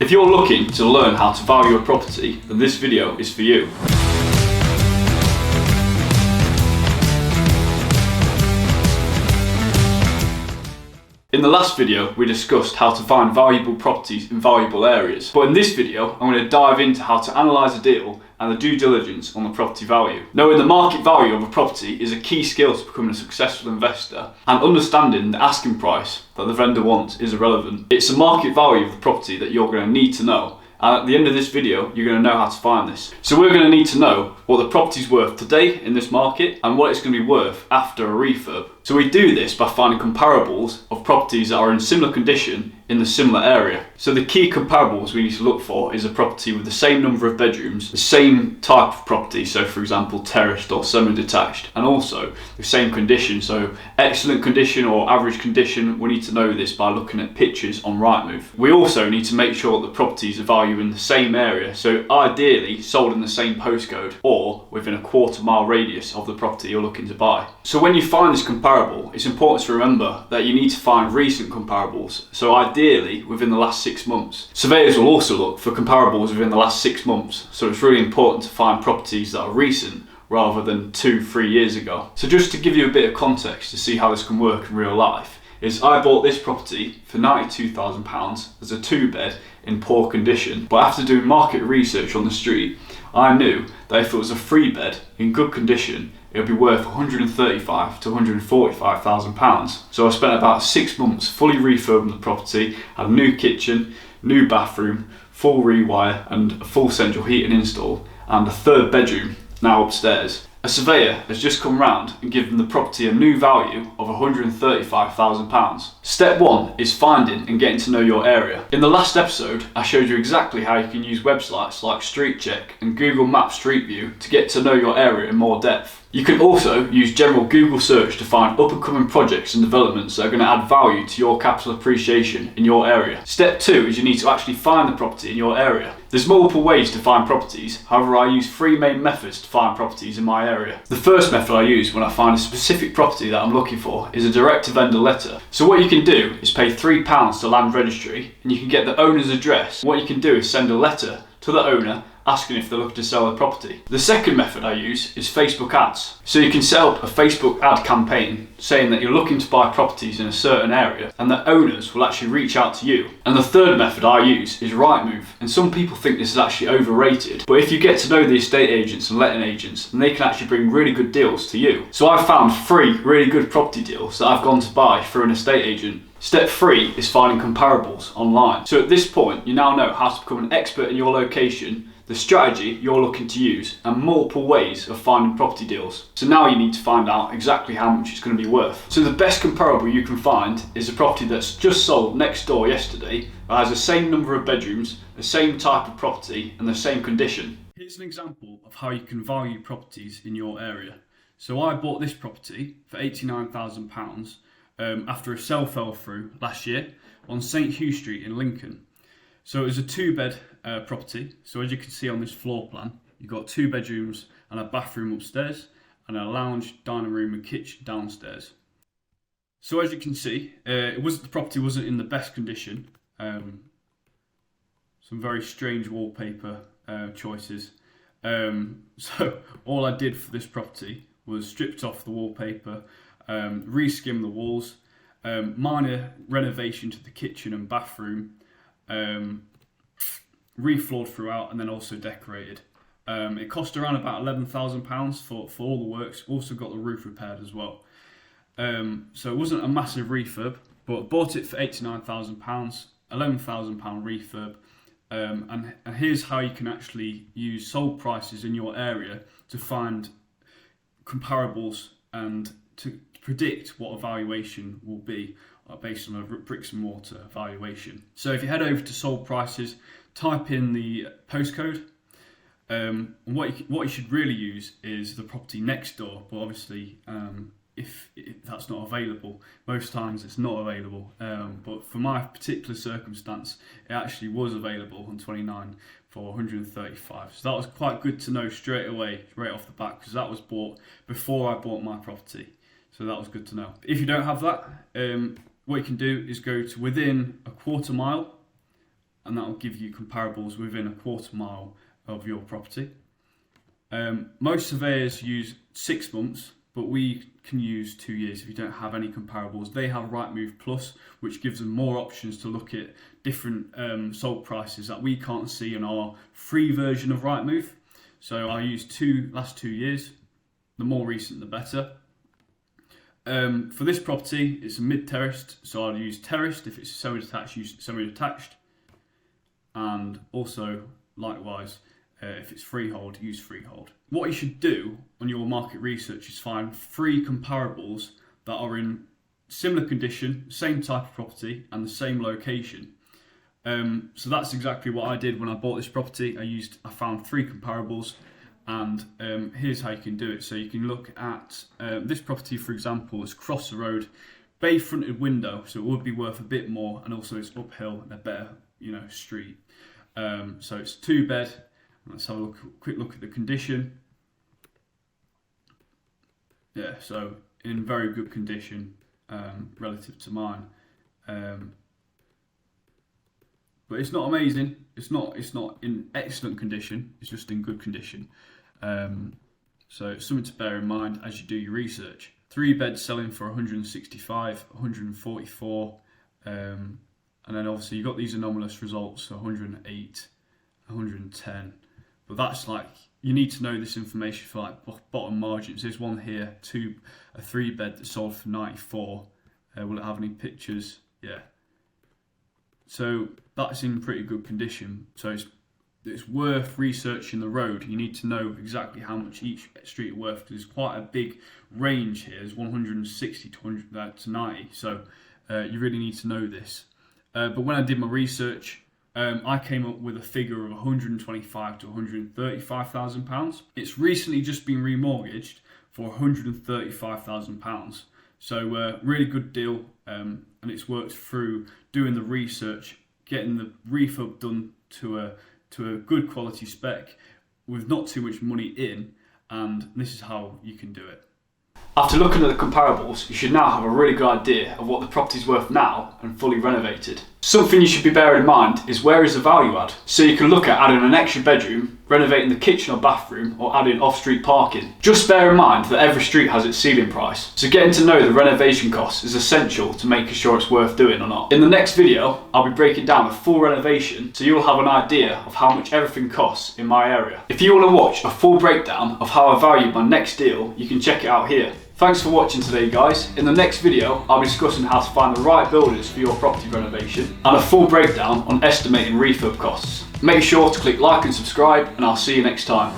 If you're looking to learn how to value a property, then this video is for you. In the last video, we discussed how to find valuable properties in valuable areas. But in this video, I'm going to dive into how to analyse a deal and the due diligence on the property value. Knowing the market value of a property is a key skill to becoming a successful investor, and understanding the asking price that the vendor wants is irrelevant. It's the market value of the property that you're going to need to know. And at the end of this video, you're going to know how to find this. So we're going to need to know what the property's worth today in this market and what it's going to be worth after a refurb. So we do this by finding comparables of properties that are in similar condition in the similar area. So the key comparables we need to look for is a property with the same number of bedrooms, the same type of property, so for example terraced or semi-detached, and also the same condition, so excellent condition or average condition. We need to know this by looking at pictures on Rightmove. We also need to make sure that the properties are valued in the same area, so ideally sold in the same postcode or within a quarter-mile radius of the property you're looking to buy. So when you find this comparable, it's important to remember that you need to find recent comparables, so ideally within the last 6 months. Surveyors will also look for comparables within the last 6 months, so it's really important to find properties that are recent rather than 2-3 years ago. So just to give you a bit of context to see how this can work in real life, is I bought this property for £92,000 as a 2-bed in poor condition, but after doing market research on the street, I knew that if it was a 3-bed in good condition, it would be worth £135,000 to £145,000. So I spent about 6 months fully refurbing the property, had a new kitchen, new bathroom, full rewire and a full central heating install, and a 3rd bedroom now upstairs. A surveyor has just come round and given the property a new value of £135,000. Step 1 is finding and getting to know your area. In the last episode, I showed you exactly how you can use websites like StreetCheck and Google Maps Street View to get to know your area in more depth. You can also use general Google search to find up-and-coming projects and developments that are going to add value to your capital appreciation in your area. Step 2 is you need to actually find the property in your area. There's multiple ways to find properties, however I use 3 main methods to find properties in my area. The first method I use when I find a specific property that I'm looking for is a direct to vendor letter. So what you can do is pay £3 to Land Registry and you can get the owner's address. What you can do is send a letter to the owner asking if they're looking to sell the property. The second method I use is Facebook ads. So you can set up a Facebook ad campaign saying that you're looking to buy properties in a certain area and that owners will actually reach out to you. And the third method I use is Rightmove. And some people think this is actually overrated, but if you get to know the estate agents and letting agents, then they can actually bring really good deals to you. So I've found 3 really good property deals that I've gone to buy through an estate agent. Step 3 is finding comparables online. So at this point, you now know how to become an expert in your location, the strategy you're looking to use, and multiple ways of finding property deals. So now you need to find out exactly how much it's going to be worth. So the best comparable you can find is a property that's just sold next door yesterday, that has the same number of bedrooms, the same type of property, and the same condition. Here's an example of how you can value properties in your area. So I bought this property for £89,000 after a sale fell through last year on St Hugh Street in Lincoln. So it was a 2-bed property. So as you can see on this floor plan, you've got 2 bedrooms and a bathroom upstairs and a lounge, dining room and kitchen downstairs. So as you can see, the property wasn't in the best condition. Some very strange wallpaper choices. So all I did for this property was stripped off the wallpaper, re-skimmed the walls, minor renovation to the kitchen and bathroom, refloored throughout and then also decorated. It cost around about £11,000 for all the works. Also got the roof repaired as well. So it wasn't a massive refurb, but bought it for £89,000, £11,000 refurb. And here's how you can actually use sold prices in your area to find comparables and to predict what a valuation will be based on a bricks and mortar valuation. So if you head over to sold prices, type in the postcode. And what you should really use is the property next door, but obviously if that's not available, most times it's not available. But for my particular circumstance, it actually was available on 29 for 135. So that was quite good to know straight away, right off the bat, because that was bought before I bought my property. So that was good to know. If you don't have that, what you can do is go to within a quarter mile and that will give you comparables within a quarter mile of your property. Most surveyors use 6 months, but we can use 2 years if you don't have any comparables. They have Rightmove Plus, which gives them more options to look at different sold prices that we can't see in our free version of Rightmove. So I use last 2 years. The more recent, the better. For this property, it's a mid-terraced, so I'll use terraced. If it's semi-detached, use semi-detached. And also, likewise, if it's freehold, use freehold. What you should do on your market research is find 3 comparables that are in similar condition, same type of property, and the same location. So that's exactly what I did when I bought this property. I found 3 comparables, and here's how you can do it. So you can look at this property, for example, is across the road, bay fronted window, so it would be worth a bit more, and also it's uphill and a better, street. So it's 2-bed. Let's have a quick look at the condition. Yeah, so in very good condition relative to mine. But it's not amazing. It's not in excellent condition. It's just in good condition. So it's something to bear in mind as you do your research. 3 beds selling for 165, 144, and then obviously you've got these anomalous results, so 108, 110. But that's you need to know this information for bottom margins. There's one here, a 3 bed that sold for 94. Will it have any pictures? Yeah. So that's in pretty good condition. So it's worth researching the road. You need to know exactly how much each street is worth, because there's quite a big range here. There's 160 to 90. So you really need to know this. But when I did my research, I came up with a figure of £125,000 to £135,000. It's recently just been remortgaged for £135,000. So really good deal, and it's worked through doing the research, getting the refurb done to a good quality spec with not too much money in, and this is how you can do it. After looking at the comparables, you should now have a really good idea of what the property's worth now and fully renovated. Something you should be bearing in mind is where is the value add. So you can look at adding an extra bedroom, renovating the kitchen or bathroom, or adding off-street parking. Just bear in mind that every street has its ceiling price, so getting to know the renovation costs is essential to making sure it's worth doing or not. In the next video, I'll be breaking down a full renovation, so you'll have an idea of how much everything costs in my area. If you want to watch a full breakdown of how I valued my next deal, you can check it out here. Thanks for watching today, guys. In the next video, I'll be discussing how to find the right builders for your property renovation and a full breakdown on estimating refurb costs. Make sure to click like and subscribe, and I'll see you next time.